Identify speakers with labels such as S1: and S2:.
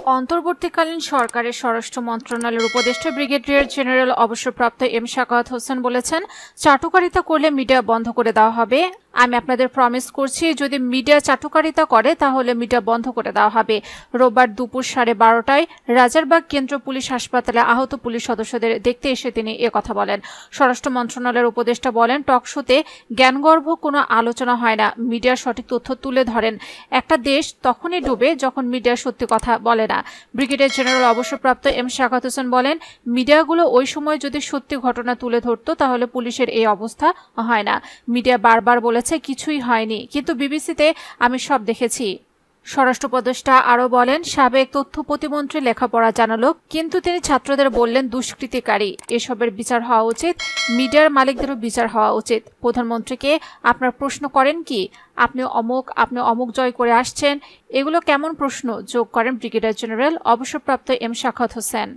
S1: অন্তর্বর্তীকালীন সরকারের স্বরাষ্ট্র মন্ত্রণালয়ের উপদেষ্টা ব্রিগেডিয়ার জেনারেল অবসরপ্রাপ্ত এম শাকাওয়াত হোসেন বলেছেন, চাটুকারিতা করলে মিডিয়া বন্ধ করে দেওয়া হবে। আমি আপনাদের প্রমিস করছি, যদি মিডিয়া চাটুকারিতা করে তাহলে মিডিয়া বন্ধ করে দেওয়া হবে। রোববার দুপুর 12:30টায় রাজারবাগ কেন্দ্র পুলিশ হাসপাতালে আহত পুলিশ সদস্যদের দেখতে এসে তিনি কথা বলেন। স্বরাষ্ট্র মন্ত্রণালয়ের উপদেষ্টা বলেন, টকশোতে জ্ঞানগর্ভ কোনো আলোচনা হয় না, মিডিয়া সঠিক তথ্য তুলে ধরেন। একটা দেশ তখনই ডুবে যখন মিডিয়া সত্যি কথা বলে না। ব্রিগেডিয়ার জেনারেল অবসরপ্রাপ্ত এম শাকাওয়াত হোসেন বলেন, মিডিয়াগুলো ওই সময় যদি সত্যি ঘটনা তুলে ধরত তাহলে পুলিশের এই অবস্থা হয় না। মিডিয়া বারবার বলেছে কিছুই হয়নি, কিন্তু বিবিসিতে আমি সব দেখেছি। স্বরাষ্ট্র উপদেষ্টা আরও বলেন, সাবেক তথ্য প্রতিমন্ত্রী লেখাপড়া জানালো, কিন্তু তিনি ছাত্রদের বললেন দুষ্কৃতিকারী। এসবের বিচার হওয়া উচিত, মিডিয়ার মালিকদেরও বিচার হওয়া উচিত। প্রধানমন্ত্রীকে আপনার প্রশ্ন করেন কি আপনি অমুক জয় করে আসছেন, এগুলো কেমন প্রশ্ন যোগ করেন ব্রিগেডিয়ার জেনারেল অবসরপ্রাপ্ত এম শাকাওয়াত হোসেন।